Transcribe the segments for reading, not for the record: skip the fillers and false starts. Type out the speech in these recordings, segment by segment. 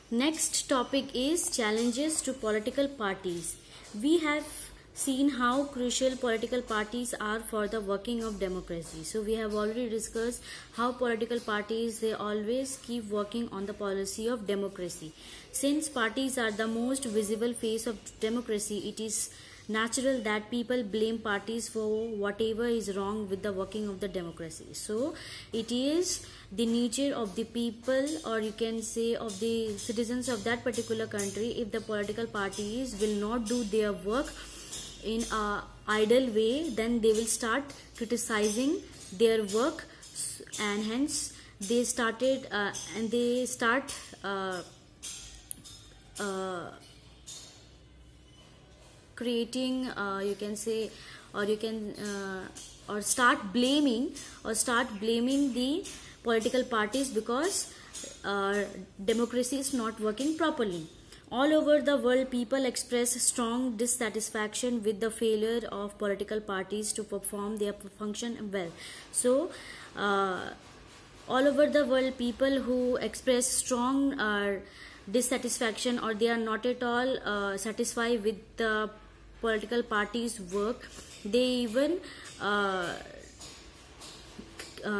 Next topic is challenges to political parties. We have seen how crucial political parties are for the working of democracy. So we have already discussed how political parties, they always keep working on the policy of democracy. Since parties are the most visible face of democracy, it is natural that people blame parties for whatever is wrong with the working of the democracy. So it is the nature of the people, or you can say of the citizens of that particular country, if the political parties will not do their work in a idle way, then they will start criticizing their work, and hence they start creating, you can say, or you can or start blaming the political parties because democracy is not working properly. All over the world, people express strong dissatisfaction with the failure of political parties to perform their function well. So all over the world, people who express strong dissatisfaction, or they are not at all satisfied with the political parties' work, they even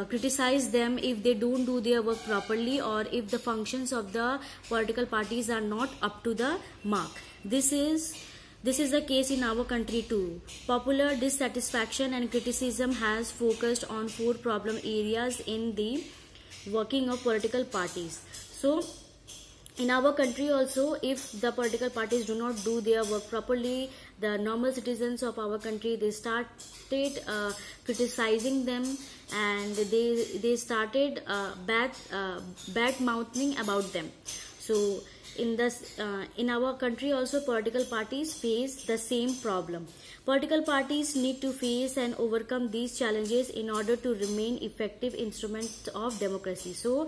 criticize them if they don't do their work properly, or if the functions of the political parties are not up to the mark. This is the case in our country too. Popular dissatisfaction and criticism has focused on 4 problem areas in the working of political parties. So in our country also, if the political parties do not do their work properly, the normal citizens of our country, they started criticizing them, and they started bad mouthing about them. So in our country also, political parties face the same problem. Political parties need to face and overcome these challenges in order to remain effective instruments of democracy. So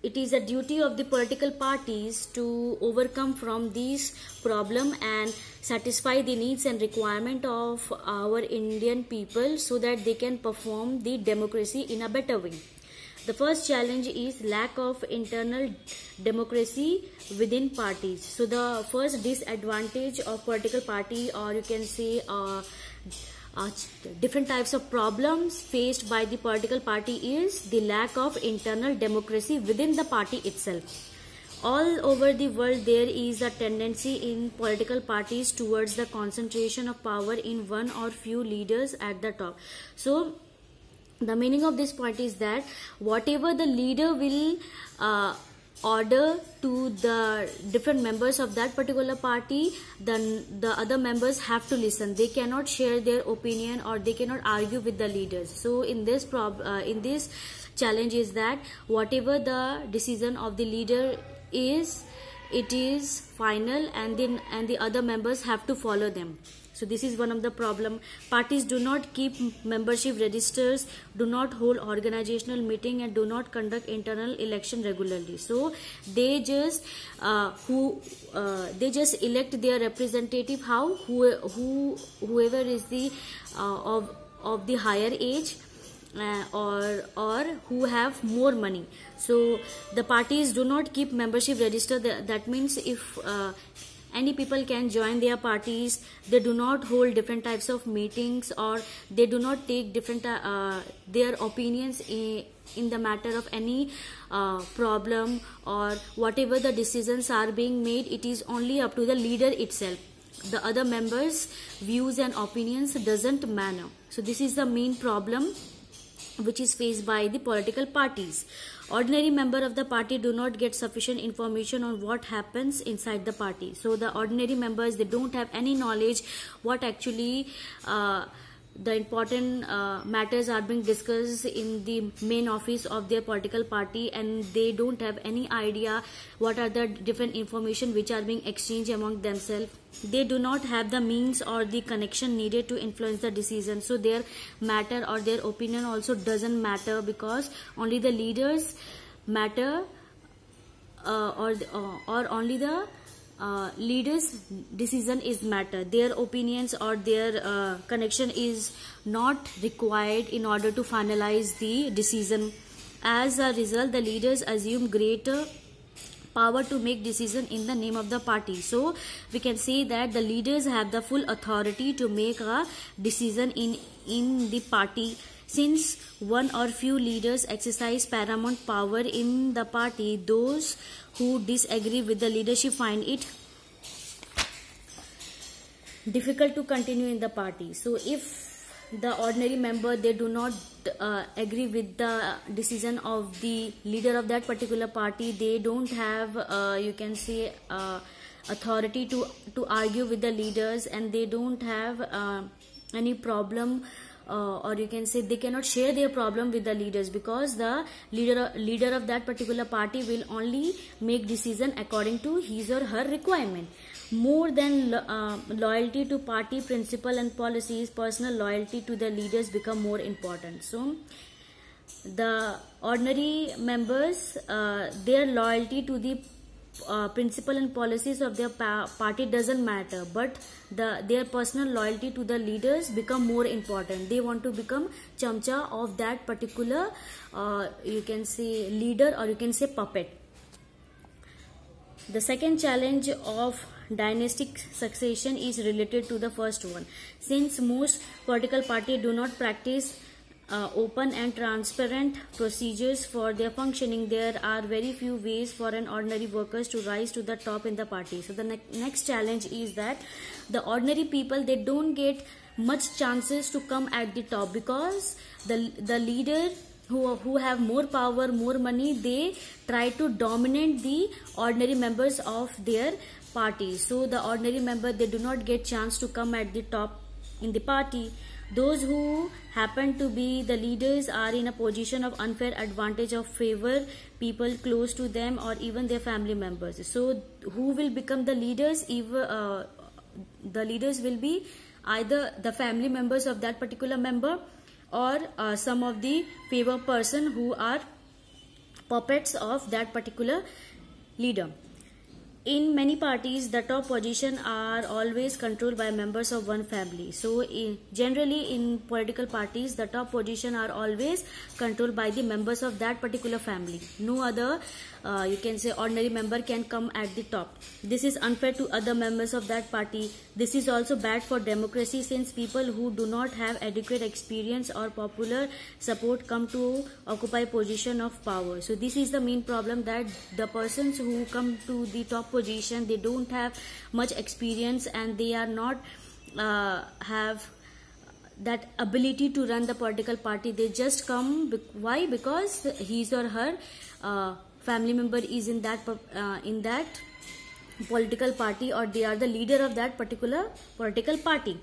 it is a duty of the political parties to overcome from these problem and satisfy the needs and requirement of our Indian people, so that they can perform the democracy in a better way. The first challenge is lack of internal democracy within parties. So the first disadvantage of political party, or you can say different types of problems faced by the political party, is the lack of internal democracy within the party itself. All over the world, there is a tendency in political parties towards the concentration of power in one or few leaders at the top. So the meaning of this point is that whatever the leader will order to the different members of that particular party, then the other members have to listen. They cannot share their opinion, or they cannot argue with the leaders. So in this challenge is that whatever the decision of the leader is, it is final, and the other members have to follow them. So this is one of the problem. Parties do not keep membership registers, do not hold organizational meeting, and do not conduct internal election regularly. So they just elect their representative, whoever is the of the higher age, or who have more money. So the parties do not keep membership register. That means if any people can join their parties, they do not hold different types of meetings, or they do not take different their opinions in the matter of any problem, or whatever the decisions are being made, it is only up to the leader itself. The other members' views and opinions doesn't matter. So this is the main problem which is faced by the political parties. Ordinary member of the party do not get sufficient information on what happens inside the party. So the ordinary members, they don't have any knowledge what actually the important matters are being discussed in the main office of their political party, and they don't have any idea what are the different information which are being exchanged among themselves. They do not have the means or the connection needed to influence the decision. So their matter or their opinion also doesn't matter, because only the leaders matter, or only the leaders' decision is matter. Their opinions or their connection is not required in order to finalize the decision. As a result, the leaders assume greater power to make decision in the name of the party. So we can say that the leaders have the full authority to make a decision in the party. Since one or few leaders exercise paramount power in the party, those who disagree with the leadership find it difficult to continue in the party. So if the ordinary member, they do not agree with the decision of the leader of that particular party, they don't have you can say authority to argue with the leaders, and they don't have any problem, or you can say they cannot share their problem with the leaders, because the leader of that particular party will only make decision according to his or her requirement. More than loyalty to party principle and policies, personal loyalty to the leaders become more important. So the ordinary members, their loyalty to the principle and policies of their party doesn't matter, but their personal loyalty to the leaders become more important. They want to become chamcha of that particular you can say leader, or you can say puppet. The second challenge of dynastic succession is related to the first one. Since most political parties do not practice open and transparent procedures for their functioning, there are very few ways for an ordinary workers to rise to the top in the party. So the next challenge is that the ordinary people, they don't get much chances to come at the top, because the leader who have more power, more money, they try to dominate the ordinary members of their party. So the ordinary member, they do not get chance to come at the top in the party. Those who happen to be the leaders are in a position of unfair advantage of favor people close to them or even their family members. So who will become the leaders? The leaders will be either the family members of that particular member, or some of the favor person who are puppets of that particular leader. In many parties, the top position are always controlled by members of one family. So generally in political parties, the top position are always controlled by the members of that particular family. No other you can say ordinary member can come at the top. This is unfair to other members of that party. This is also bad for democracy, since people who do not have adequate experience or popular support come to occupy position of power. So this is the main problem, that the persons who come to the top position, they don't have much experience, and they are not have that ability to run the political party. They just come why? Because his or her family member is in that political party, or they are the leader of that particular political party.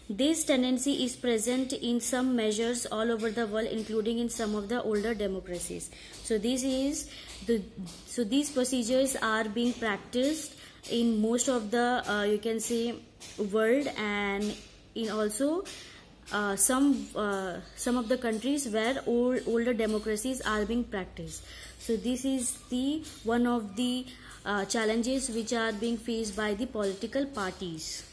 This tendency is present in some measures all over the world, including in some of the older democracies. So these procedures are being practiced in most of the you can say world, and in also some of the countries where older democracies are being practiced. So this is the one of the challenges which are being faced by the political parties.